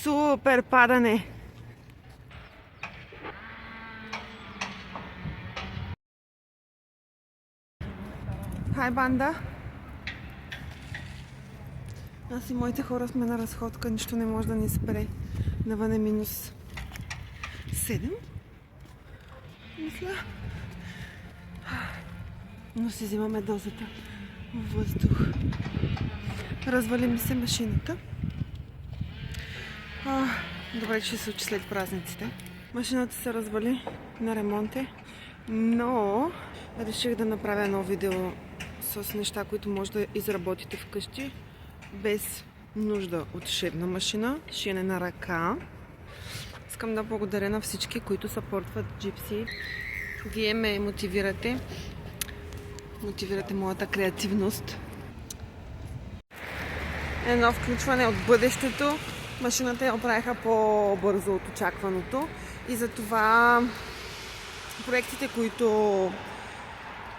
Супер падане! Хай, банда! Аз и моите хора сме на разходка, нищо не може да ни спре. Навън е минус 7, мисля. Но си взимаме дозата въздух. Развали ми се машината. Добре, че се случи след празниците. Машината се развали на ремонте, но реших да направя едно видео с неща, които може да изработите вкъщи без нужда от шивна машина, шиене на ръка. Искам да благодаря на всички, които съпортват Gypsy. Вие ме мотивирате моята креативност. Едно включване от бъдещето. Машината я оправиха по-бързо от очакваното и затова проектите, които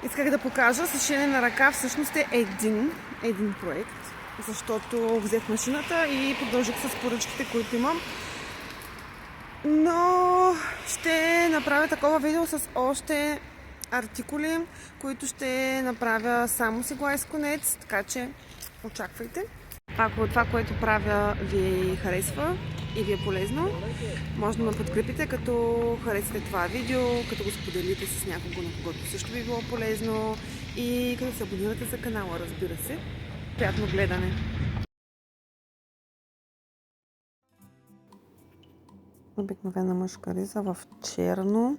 исках да покажа с шиене на ръка, всъщност е един проект, защото взех машината и продължих с поръчките, които имам. Но ще направя такова видео с още артикули, които ще направя само с игла и с конец, така че очаквайте. Ако това, което правя, ви харесва и ви е полезно, може да ме подкрепите, като харесате това видео, като го споделите с някого, на когото също би било полезно и като се абонирате за канала, разбира се. Приятно гледане! Обикновена мъжка риза в черно,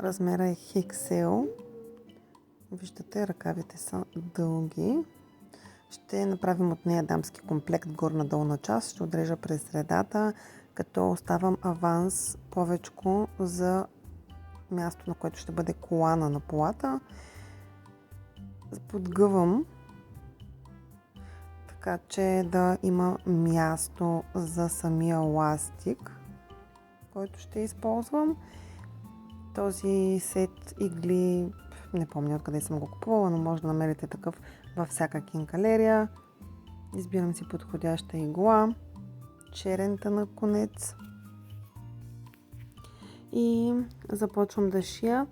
размера е XL. Виждате, ръкавите са дълги. Ще направим от нея дамски комплект горна-долна част. Ще отрежа през средата, като оставам аванс повечко за място, на което ще бъде колана на полата. Подгъвам, така че да има място за самия ластик, който ще използвам. Този сет игли, не помня откъде съм го купувала, но може да намерите такъв във всяка кинкалерия. Избирам си подходяща игла, черента на конец и започвам да шия,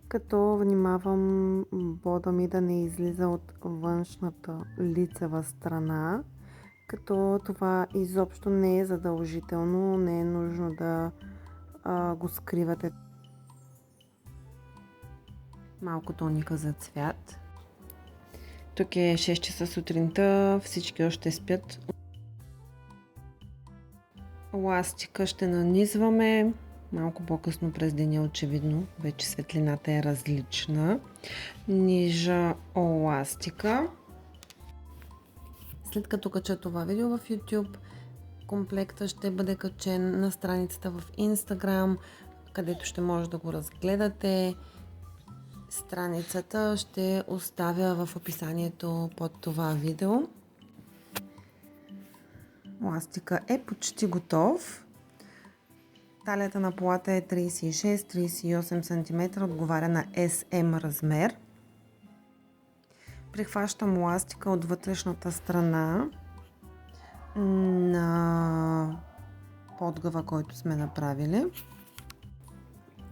като внимавам бода ми да не излиза от външната лицева страна, като това изобщо не е задължително, не е нужно да го скривате. Малко тоника за цвят. Тук е 6 часа сутринта, всички още спят. Ластика ще нанизваме. Малко по-късно през деня, очевидно, вече светлината е различна. Нижа ластика. След като кача това видео в YouTube, комплектът ще бъде качен на страницата в Instagram, където ще може да го разгледате. Страницата ще оставя в описанието под това видео. Ластика е почти готов. Талията на полата е 36-38 см, отговаря на SM размер. Прихващам ластика от вътрешната страна на подгъва, който сме направили.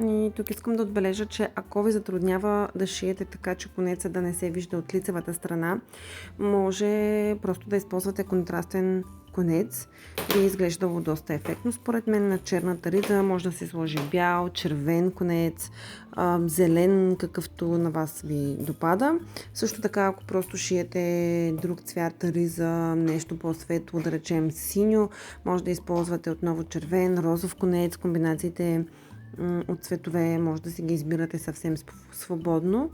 И тук искам да отбележа, че ако ви затруднява да шиете така, че конеца да не се вижда от лицевата страна, може просто да използвате контрастен конец и изглеждало доста ефектно. Според мен на черната риза може да се сложи бял, червен конец, зелен, какъвто на вас ви допада. Също така, ако просто шиете друг цвят риза, нещо по-светло, да речем синьо, може да използвате отново червен, розов конец. Комбинациите от цветове може да си ги избирате съвсем свободно.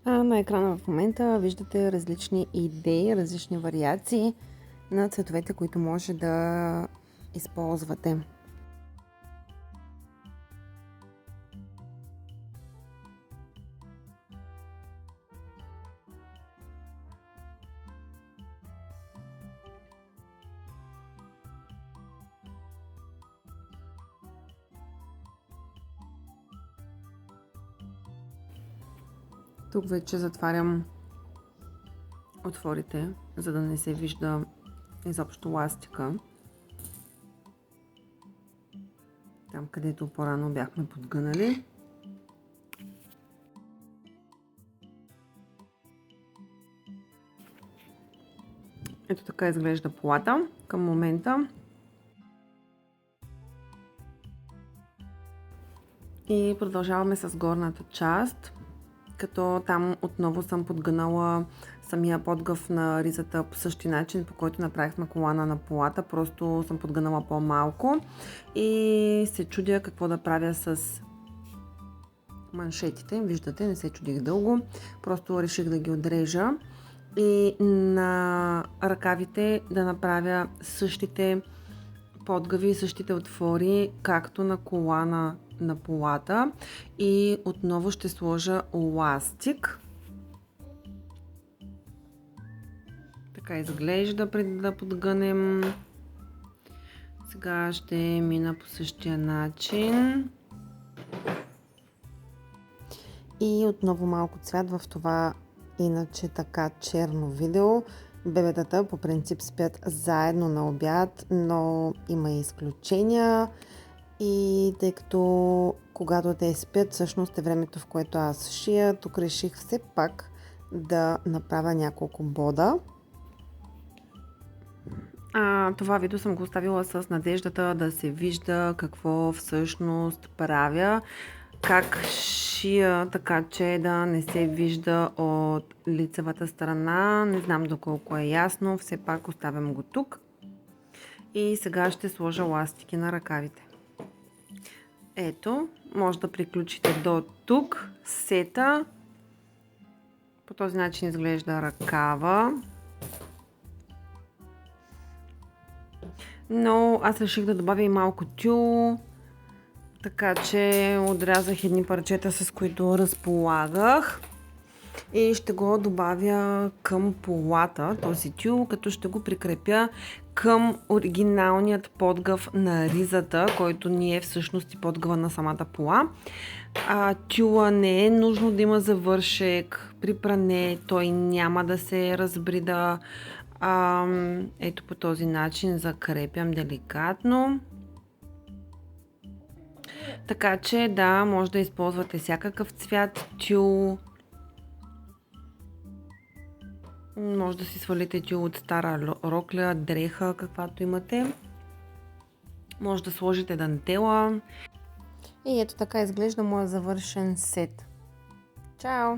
На екрана в момента виждате различни идеи, различни вариации на цветовете, които може да използвате. Тук вече затварям отворите, за да не се вижда изобщо ластика. Там, където по-рано бяхме подгънали. Ето така изглежда полата към момента. И продължаваме с горната част, като там отново съм подгънала самия подгъв на ризата по същия начин, по който направихме колана на полата. Просто съм подгънала по-малко и се чудя какво да правя с маншетите. Виждате, не се чудих дълго. Просто реших да ги отрежа и на ръкавите да направя същите подгъви, същите отвори, както на колана на полата. И отново ще сложа ластик. Така изглежда преди да подгънем. Сега ще мина по същия начин. И отново малко цвят в това иначе така черно видео. Бебетата по принцип спят заедно на обяд, но има и изключения. И тъй като когато те спят, всъщност е времето, в което аз шия, тук реших все пак да направя няколко бода. Това видео съм го оставила с надеждата да се вижда какво всъщност правя, как шия, така че да не се вижда от лицевата страна. Не знам доколко е ясно, все пак оставям го тук. И сега ще сложа ластики на ръкавите. Ето, може да приключите до тук сета. По този начин изглежда ръкава. Но аз реших да добавя и малко тюл, така че отрязах едни парчета, с които разполагах. И ще го добавя към полата, този тюл, като ще го прикрепя към оригиналният подгъв на ризата, който ни е всъщност и подгъва на самата пола. Тюла не е нужно да има завършек при пране, той няма да се разбрида. Ето по този начин закрепям деликатно. Така че да, може да използвате всякакъв цвят тюл. Може да си свалите тюл от стара рокля, дреха, каквато имате. Може да сложите дантела. И ето така изглежда моя завършен сет. Чао!